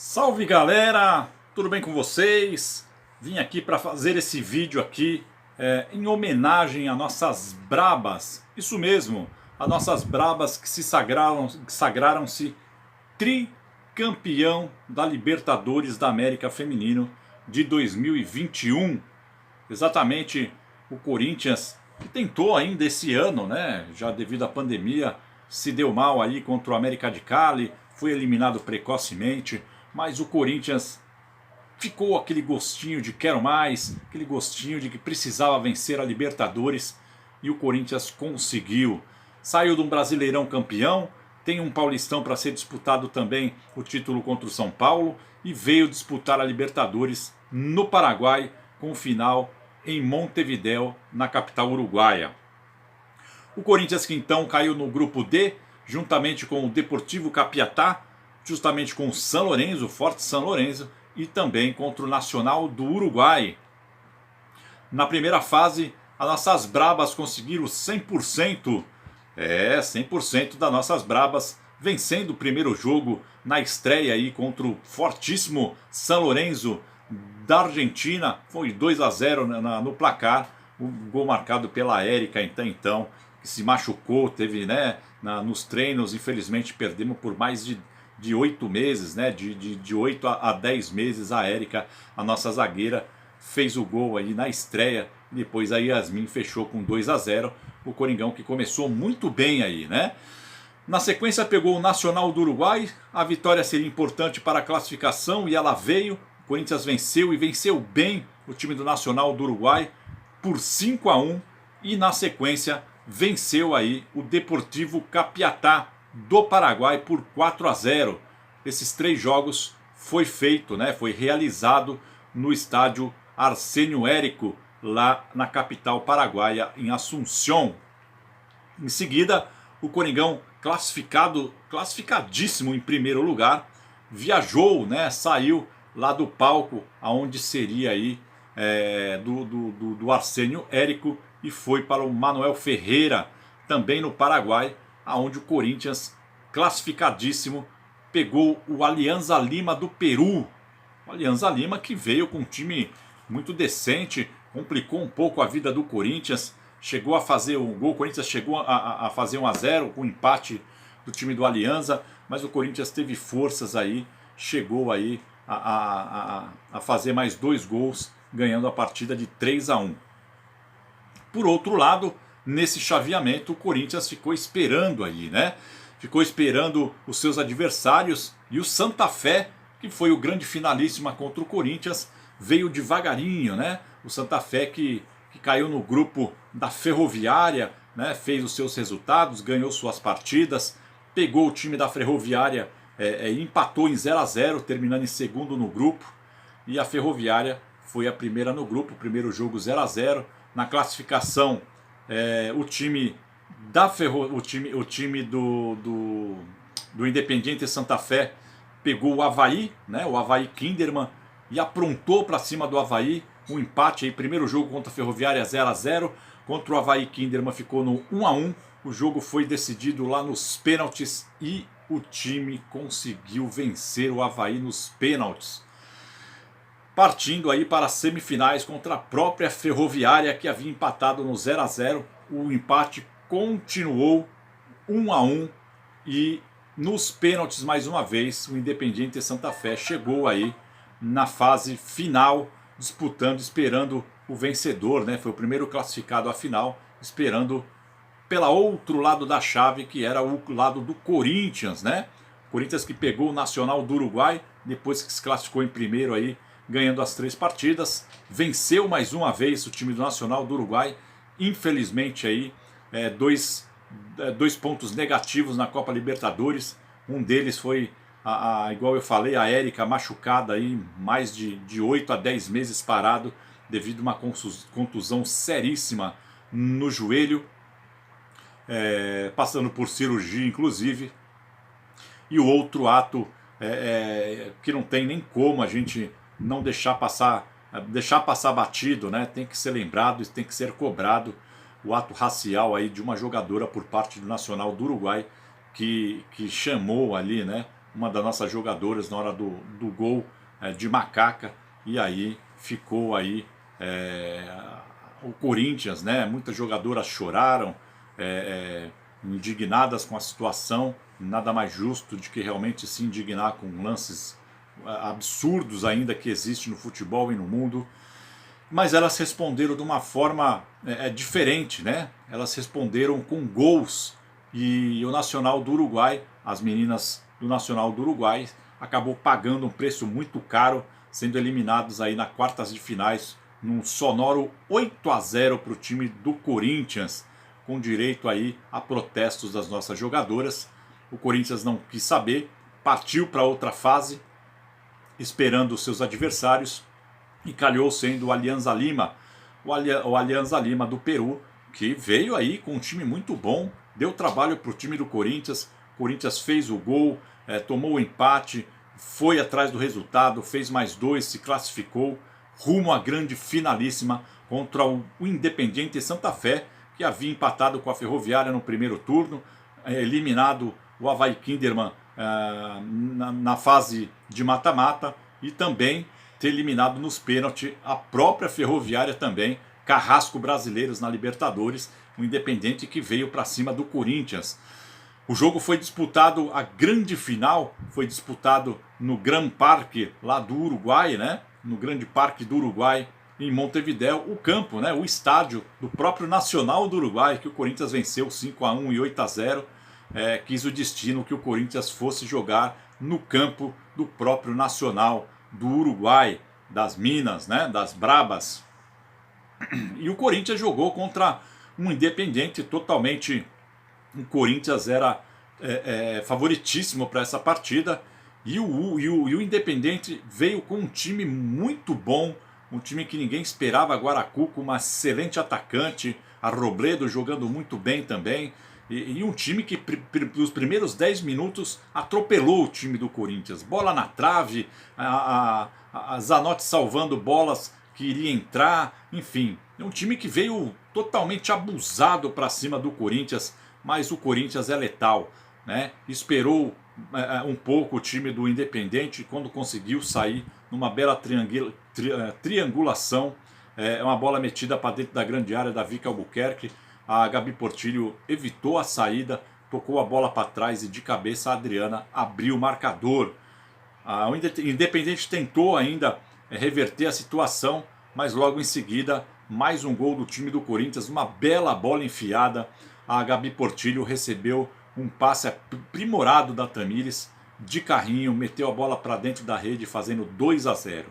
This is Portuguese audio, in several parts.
Salve galera, tudo bem com vocês? Vim aqui para fazer esse vídeo aqui em homenagem a nossas brabas, isso mesmo, a nossas brabas que sagraram-se tricampeão da Libertadores da América Feminino de 2021. Exatamente, o Corinthians que tentou ainda esse ano, né, já devido à pandemia, se deu mal aí contra o América de Cali, foi eliminado precocemente. Mas o Corinthians ficou aquele gostinho de quero mais, aquele gostinho de que precisava vencer a Libertadores, e o Corinthians conseguiu. Saiu de um Brasileirão campeão, tem um Paulistão para ser disputado também, o título contra o São Paulo, e veio disputar a Libertadores no Paraguai, com o final em Montevidéu, na capital uruguaia. O Corinthians que então caiu no grupo D, juntamente com o Deportivo Capiatá, justamente com o São Lourenço, o forte São Lourenço, e também contra o Nacional do Uruguai. Na primeira fase, as nossas brabas conseguiram 100%, 100% das nossas brabas, vencendo o primeiro jogo na estreia aí contra o fortíssimo São Lourenço da Argentina. Foi 2-0 no placar, o gol marcado pela Érica então, que se machucou, teve, né, nos treinos, infelizmente perdemos por mais de 8 meses, né? De 8 a 10 meses. A Érica, a nossa zagueira, fez o gol aí na estreia. Depois a Yasmin fechou com 2-0. O Coringão que começou muito bem aí, né? Na sequência pegou o Nacional do Uruguai. A vitória seria importante para a classificação e ela veio. O Corinthians venceu e venceu bem o time do Nacional do Uruguai por 5-1. E na sequência venceu aí o Deportivo Capiatá do Paraguai por 4-0. Esses 3 jogos foi feito, né, foi realizado no estádio Arsênio Érico, lá na capital paraguaia, em Assunção. Em seguida, o Coringão classificadíssimo em primeiro lugar, viajou, né, saiu lá do palco aonde seria aí do Arsênio Érico e foi para o Manuel Ferreira, também no Paraguai, aonde o Corinthians, classificadíssimo, pegou o Alianza Lima do Peru. O Alianza Lima que veio com um time muito decente, complicou um pouco a vida do Corinthians, chegou a fazer um gol, o Corinthians chegou a fazer 1-0 com o empate do time do Alianza, mas o Corinthians teve forças aí, chegou aí a fazer mais 2 gols, ganhando a partida de 3-1. Por outro lado, nesse chaveamento, o Corinthians ficou esperando aí, né? Ficou esperando os seus adversários, e o Santa Fé, que foi o grande finalíssima contra o Corinthians, veio devagarinho, né? O Santa Fé que caiu no grupo da Ferroviária, né? Fez os seus resultados, ganhou suas partidas, pegou o time da Ferroviária e empatou em 0-0, terminando em segundo no grupo, e a Ferroviária foi a primeira no grupo, primeiro jogo 0-0. Na classificação, o time do Independiente Santa Fé pegou o Avaí, né, o Avaí Kinderman, e aprontou para cima do Avaí. Um empate aí, primeiro jogo contra a Ferroviária 0-0, contra o Avaí Kinderman ficou no 1-1. O jogo foi decidido lá nos pênaltis e o time conseguiu vencer o Avaí nos pênaltis, partindo aí para as semifinais contra a própria Ferroviária, que havia empatado no 0-0. O empate continuou 1-1 e nos pênaltis, mais uma vez, o Independiente Santa Fé chegou aí na fase final, disputando, esperando o vencedor, né? Foi o primeiro classificado à final, esperando pela outro lado da chave, que era o lado do Corinthians, né? Corinthians que pegou o Nacional do Uruguai, depois que se classificou em primeiro aí, ganhando as 3 partidas, venceu mais uma vez o time do Nacional do Uruguai. Infelizmente aí, dois pontos negativos na Copa Libertadores. Um deles foi, igual eu falei, a Érica machucada aí, mais de 8 a 10 meses parado, devido a uma contusão seríssima no joelho, passando por cirurgia inclusive. E o outro ato que não tem nem como a gente não deixar passar batido, né? Tem que ser lembrado, tem que ser cobrado, o ato racial aí de uma jogadora por parte do Nacional do Uruguai que chamou ali, né, uma das nossas jogadoras na hora do gol de macaca, e aí ficou aí o Corinthians, né? Muitas jogadoras choraram, indignadas com a situação. Nada mais justo de que realmente se indignar com lances absurdos ainda que existem no futebol e no mundo. Mas elas responderam de uma forma diferente, né? Elas responderam com gols, e o Nacional do Uruguai, as meninas do Nacional do Uruguai, acabou pagando um preço muito caro, sendo eliminados aí nas quartas de finais, num sonoro 8-0 para o time do Corinthians, com direito aí a protestos das nossas jogadoras. O Corinthians não quis saber, partiu para outra fase, esperando os seus adversários, e calhou sendo o Alianza Lima, o Alianza Lima do Peru, que veio aí com um time muito bom, deu trabalho para o time do Corinthians. O Corinthians fez o gol, tomou o empate, foi atrás do resultado, fez mais 2, se classificou, rumo à grande finalíssima contra o Independiente Santa Fé, que havia empatado com a Ferroviária no primeiro turno, eliminado o Avaí Kinderman na fase de mata-mata, e também ter eliminado nos pênaltis a própria Ferroviária também, carrasco brasileiros na Libertadores, o Independiente que veio para cima do Corinthians. O jogo foi disputado, a grande final foi disputado no Gran Parque lá do Uruguai, né? No Grande Parque do Uruguai, em Montevidéu, o campo, né? O estádio do próprio Nacional do Uruguai, que o Corinthians venceu 5-1 e 8-0. Quis o destino que o Corinthians fosse jogar no campo do próprio Nacional do Uruguai, das Minas, né? Das Brabas. E o Corinthians jogou contra um Independiente totalmente... O Corinthians era favoritíssimo para essa partida, e o Independiente veio com um time muito bom, um time que ninguém esperava, Guaracu com uma excelente atacante, a Robledo jogando muito bem também, e um time que nos primeiros 10 minutos atropelou o time do Corinthians, bola na trave, a Zanotti salvando bolas que iria entrar, enfim, é um time que veio totalmente abusado para cima do Corinthians. Mas o Corinthians é letal, né? Esperou um pouco o time do Independiente, quando conseguiu sair numa bela triangulação, uma bola metida para dentro da grande área da Vicky Albuquerque. A Gabi Portillo evitou a saída, tocou a bola para trás e de cabeça a Adriana abriu o marcador. O Independiente tentou ainda reverter a situação, mas logo em seguida mais um gol do time do Corinthians, uma bela bola enfiada. A Gabi Portillo recebeu um passe aprimorado da Tamires, de carrinho, meteu a bola para dentro da rede, fazendo 2-0.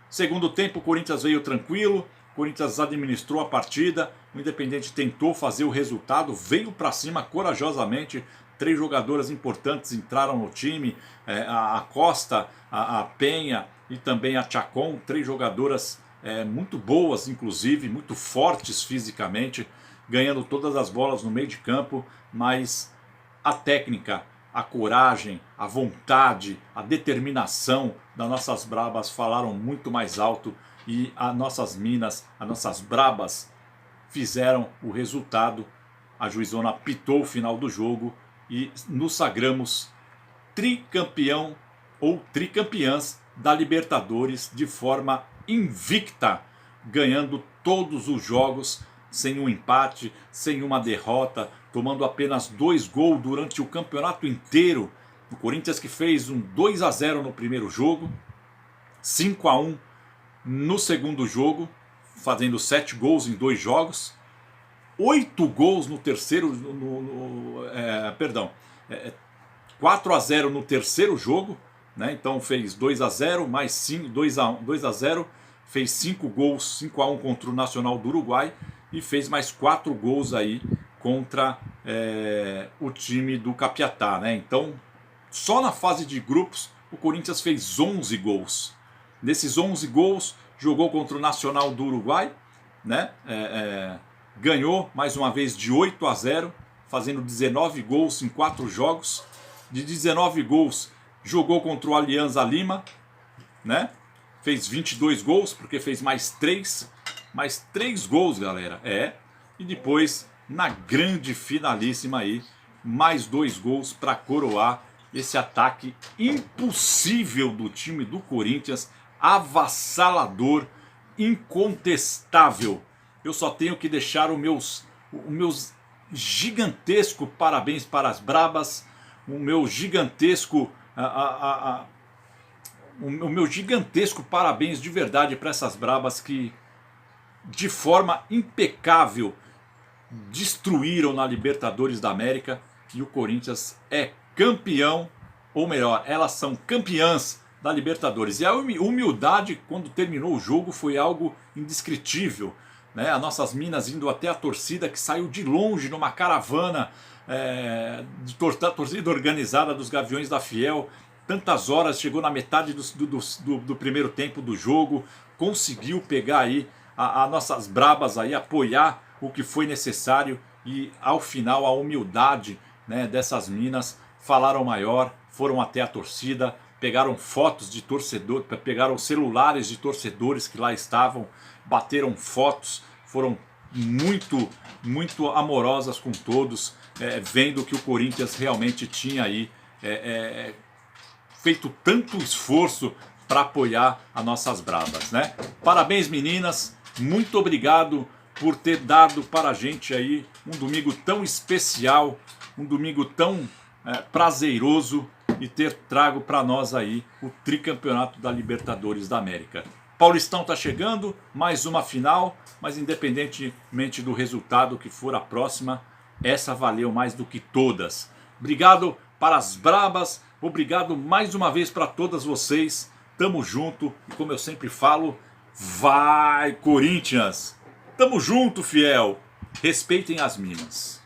Segundo tempo, o Corinthians veio tranquilo, o Corinthians administrou a partida, o Independiente tentou fazer o resultado, veio para cima corajosamente. 3 jogadoras importantes entraram no time, a Costa, a Penha e também a Chacon, 3 jogadoras muito boas, inclusive, muito fortes fisicamente, ganhando todas as bolas no meio de campo, mas a técnica, a coragem, a vontade, a determinação das nossas brabas falaram muito mais alto, e as nossas minas, as nossas brabas fizeram o resultado. A juizona apitou o final do jogo e nos sagramos tricampeão ou tricampeãs da Libertadores de forma invicta, ganhando todos os jogos, sem um empate, sem uma derrota, tomando apenas 2 gols durante o campeonato inteiro. O Corinthians que fez um 2-0 no primeiro jogo, 5-1 no segundo jogo, fazendo 7 gols em 2 jogos, 8 gols no terceiro, 4-0 no terceiro jogo, né? Então fez 2-0 mais 2-0, fez 5 gols, 5-1 contra o Nacional do Uruguai, e fez mais 4 gols aí contra o time do Capiatá, né? Então, só na fase de grupos, o Corinthians fez 11 gols. Nesses 11 gols, jogou contra o Nacional do Uruguai, né? Ganhou mais uma vez de 8-0, fazendo 19 gols em 4 jogos. De 19 gols, jogou contra o Alianza Lima, né? Fez 22 gols, porque fez mais 3 gols, galera. E depois, na grande finalíssima aí, mais 2 gols para coroar esse ataque impossível do time do Corinthians, avassalador, incontestável. Eu só tenho que deixar os meus gigantesco parabéns para as Brabas, o meu gigantesco parabéns de verdade para essas Brabas que de forma impecável destruíram na Libertadores da América, e o Corinthians é campeão, ou melhor, elas são campeãs da Libertadores. E a humildade quando terminou o jogo foi algo indescritível, né? As nossas minas indo até a torcida, que saiu de longe numa caravana da torcida organizada dos Gaviões da Fiel, tantas horas, chegou na metade do primeiro tempo do jogo, conseguiu pegar aí as nossas Brabas aí, apoiar o que foi necessário, e ao final a humildade, né, dessas minas falaram maior, foram até a torcida, pegaram fotos de torcedor, pegaram celulares de torcedores que lá estavam, bateram fotos, foram muito amorosas com todos, vendo que o Corinthians realmente tinha aí feito tanto esforço para apoiar as nossas Bravas, né? Parabéns, meninas, muito obrigado por ter dado para a gente aí um domingo tão especial, um domingo tão prazeroso, e ter trago para nós aí o tricampeonato da Libertadores da América. Paulistão está chegando, mais uma final, mas independentemente do resultado que for a próxima, essa valeu mais do que todas. Obrigado para as Brabas, obrigado mais uma vez para todas vocês, tamo junto, e como eu sempre falo, vai Corinthians! Tamo junto, fiel! Respeitem as minas.